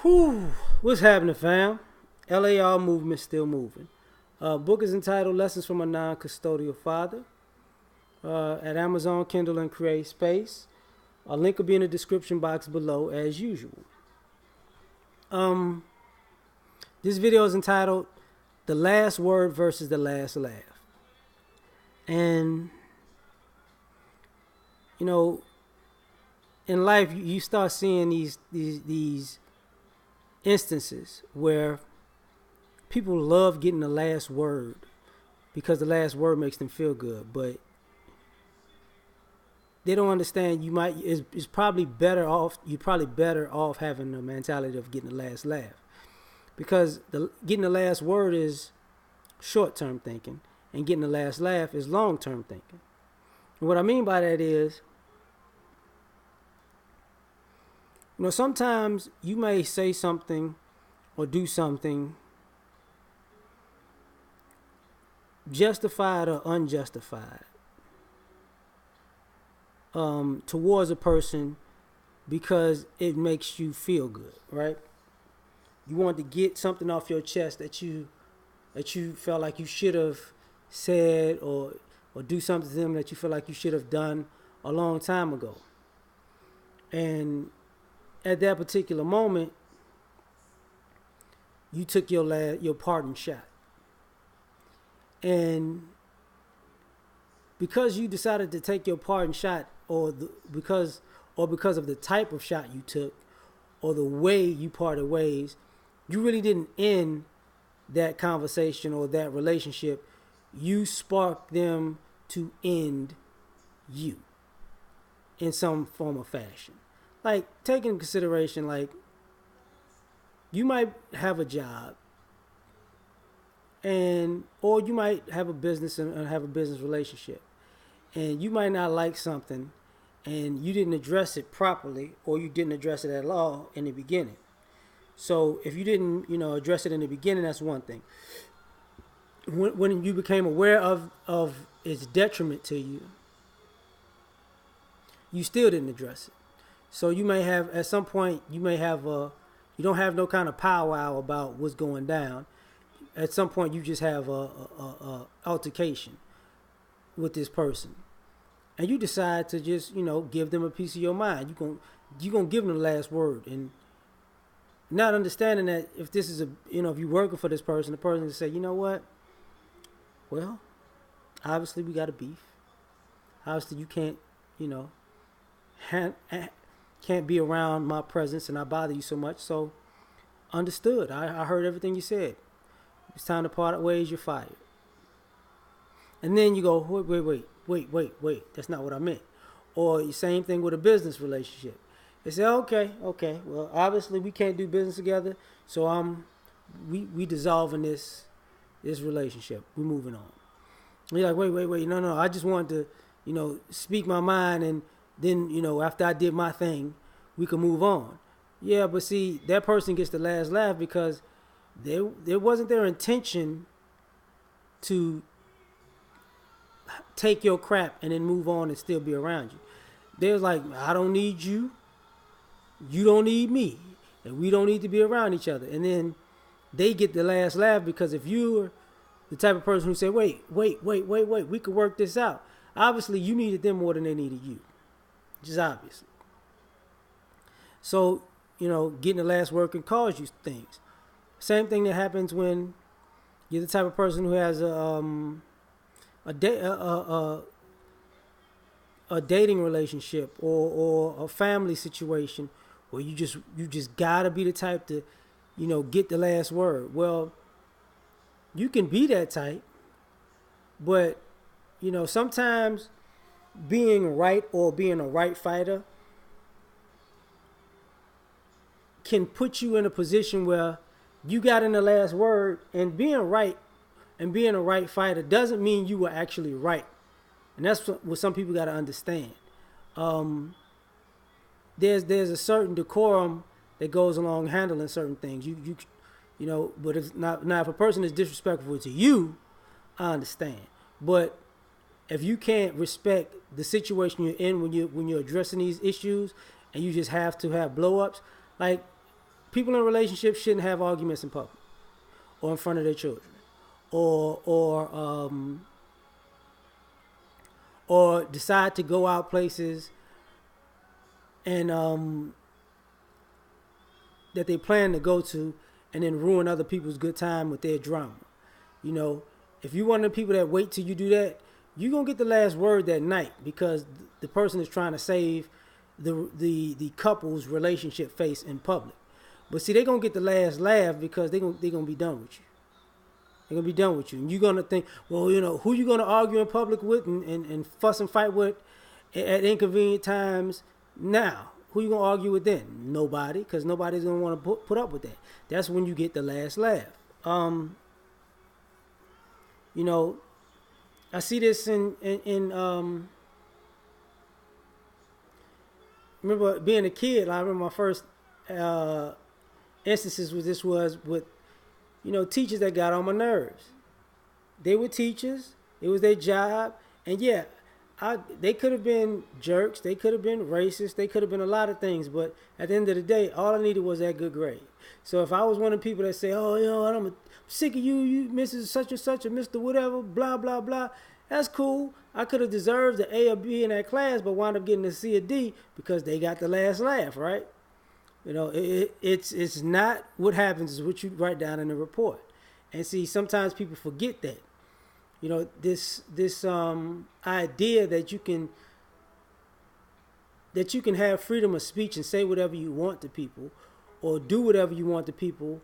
Whew, what's happening, fam? L.A.R. movement still moving. Book is entitled Lessons from a Non-Custodial Father at Amazon, Kindle, and Create Space. A link will be in the description box below as usual. Um, this video is entitled The Last Word versus the Last Laugh. And, you know, in life, you start seeing these instances where people love getting the last word because the last word makes them feel good, but they don't understand it's probably better off you're probably better off having the mentality of getting the last laugh, because getting the last word is short-term thinking and getting the last laugh is long-term thinking. And what I mean by that is, sometimes you may say something or do something justified or unjustified towards a person because it makes you feel good, right? You want to get something off your chest that you felt like you should have said, or do something to them that you feel like you should have done a long time ago. And at that particular moment, you took your parting shot. And because you decided to take your parting shot, because of the type of shot you took, or the way you parted ways, you really didn't end that conversation or that relationship. You sparked them to end you in some form or fashion. Like, take into consideration, like, you might have a job, or you might have a business and have a business relationship, and you might not like something, and you didn't address it properly, or you didn't address it at all in the beginning. So if you didn't, address it in the beginning, that's one thing. When you became aware of its detriment to you, you still didn't address it. So you may have, at some point, you don't have no kind of powwow about what's going down. At some point, you just have a altercation with this person, and you decide to just, give them a piece of your mind. You gonna give them the last word, and not understanding that if this is if you're working for this person, the person will say, you know what? Well, obviously we got a beef. Obviously you can't, can't be around my presence and I bother you so much. So, understood. I heard everything you said. It's time to part ways. You're fired. And then you go, wait. That's not what I meant. Or the same thing with a business relationship. They say, okay. Well, obviously we can't do business together. So we dissolving this relationship. We're moving on. And you're like, wait. No. I just wanted to, speak my mind, and then, after I did my thing, we can move on. Yeah, but see, that person gets the last laugh because there wasn't their intention to take your crap and then move on and still be around you. They're like, I don't need you. You don't need me. And we don't need to be around each other. And then they get the last laugh because if you're the type of person who said, wait, we could work this out. Obviously, you needed them more than they needed you. Just obvious. So, getting the last word can cause you things. Same thing that happens when you're the type of person who has a dating relationship or a family situation where you just gotta be the type to, get the last word. Well, you can be that type, but sometimes being right or being a right fighter can put you in a position where you got in the last word, and being right and being a right fighter doesn't mean you were actually right. And that's what some people got to understand. There's a certain decorum that goes along handling certain things. But if not, now if a person is disrespectful to you, I understand. But if you can't respect the situation you're in when you're addressing these issues, and you just have to have blow ups, like, people in relationships shouldn't have arguments in public or in front of their children, or decide to go out places and that they plan to go to, and then ruin other people's good time with their drama. You know, if you're one of the people that wait till you do that, you're gonna get the last word that night, because the person is trying to save the couple's relationship face in public. But see, they're gonna get the last laugh because they're gonna be done with you. They're gonna be done with you, and you're gonna think, well, you know, who you gonna argue in public with and fuss and fight with at inconvenient times now? Who you gonna argue with then? Nobody, because nobody's gonna want to put up with that. That's when you get the last laugh. You know, I see this in remember being a kid. I remember my first instances with this was with, you know, teachers that got on my nerves. They were teachers. It was their job, and yeah, they could have been jerks. They could have been racist. They could have been a lot of things. But at the end of the day, all I needed was that good grade. So if I was one of the people that say, oh, you know, I'm sick of you Mrs. Such and Such or Mr. Whatever, blah, blah, blah, that's cool. I could have deserved the A or B in that class, but wound up getting a C or D because they got the last laugh, right? You know, it's not what happens, is what you write down in the report. And see, sometimes people forget that. You know, this idea that you can have freedom of speech and say whatever you want to people, or do whatever you want to people,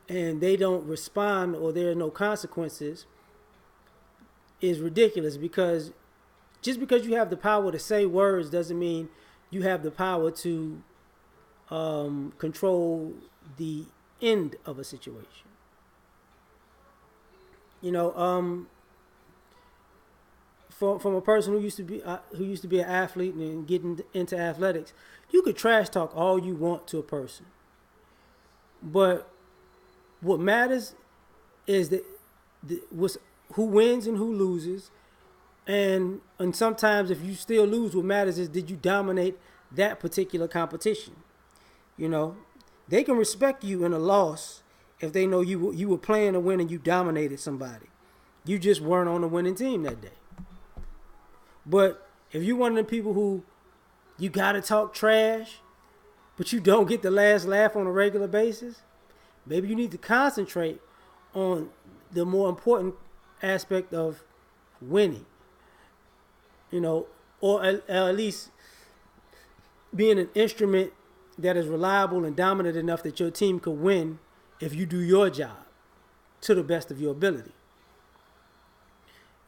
and they don't respond or there are no consequences, is ridiculous. Because just because you have the power to say words doesn't mean you have the power to control the end of a situation. You know, from a person who used to be an athlete and getting into athletics, you could trash talk all you want to a person, but what matters is who wins and who loses, and sometimes if you still lose, what matters is, did you dominate that particular competition? You know, they can respect you in a loss if they know you were playing to win and you dominated somebody. You just weren't on the winning team that day. But if you're one of the people who you gotta talk trash, but you don't get the last laugh on a regular basis, maybe you need to concentrate on the more important aspect of winning. You know, or at least being an instrument that is reliable and dominant enough that your team could win if you do your job to the best of your ability.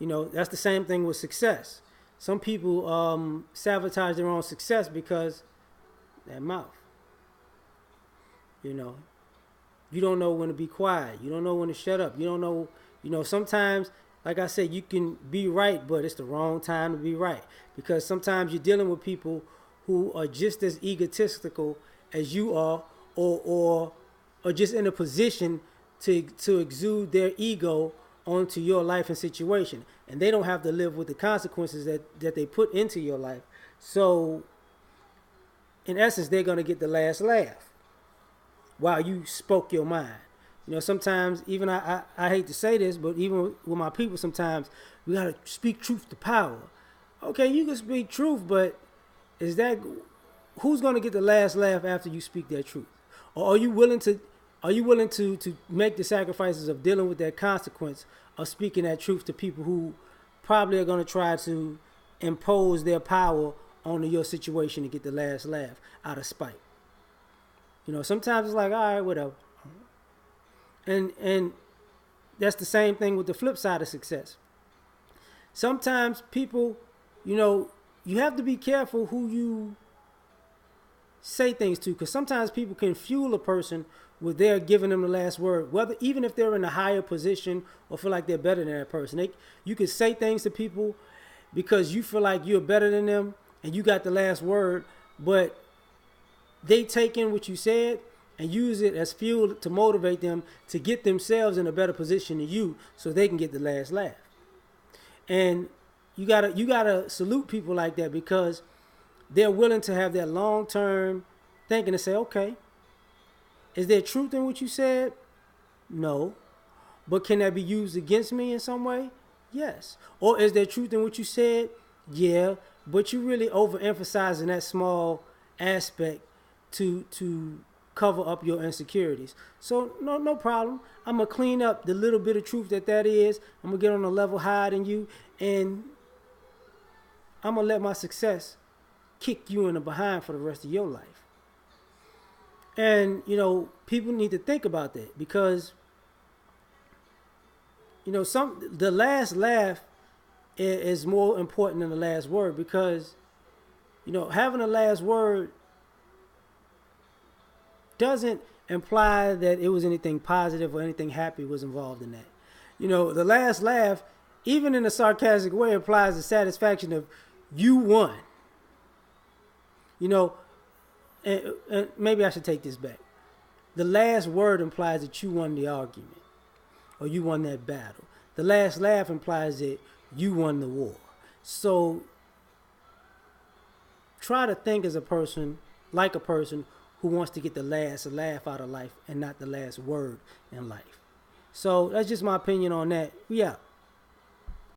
You know, that's the same thing with success. Some people sabotage their own success because that mouth. You know, you don't know when to be quiet. You don't know when to shut up. You don't know, you know, sometimes, like I said, you can be right, but it's the wrong time to be right. Because sometimes you're dealing with people who are just as egotistical as you are, or just in a position to exude their ego onto your life and situation, and they don't have to live with the consequences that they put into your life. So in essence, they're going to get the last laugh while you spoke your mind. You know, sometimes, even I hate to say this, but even with my people, sometimes we got to speak truth to power. Okay, you can speak truth, but who's going to get the last laugh after you speak that truth? Or are you willing to make the sacrifices of dealing with that consequence of speaking that truth to people who probably are going to try to impose their power onto your situation to get the last laugh out of spite? You know, sometimes it's like, all right, whatever. And that's the same thing with the flip side of success. Sometimes people, you know, you have to be careful who you say things to, because sometimes people can fuel a person with their giving them the last word, even if they're in a higher position or feel like they're better than that person. You could say things to people because you feel like you're better than them and you got the last word, but they take in what you said and use it as fuel to motivate them to get themselves in a better position than you, so they can get the last laugh. And you gotta salute people like that, because they're willing to have that long-term thinking and say, okay, Is there truth in what you said? No. But can that be used against me in some way? Yes. Or is there truth in what you said? Yeah. But you really overemphasizing that small aspect to cover up your insecurities. So no problem. I'm gonna clean up the little bit of truth that is. I'm gonna get on a level higher than you, and I'm gonna let my success kick you in the behind for the rest of your life. And people need to think about that, because the last laugh is more important than the last word, because having the last word doesn't imply that it was anything positive or anything happy was involved in that. The last laugh, even in a sarcastic way, implies the satisfaction of you won. And maybe I should take this back. The last word implies that you won the argument or you won that battle. The last laugh implies that you won the war. So try to think as a person, like a person who wants to get the last laugh out of life and not the last word in life. So that's just my opinion on that. We out.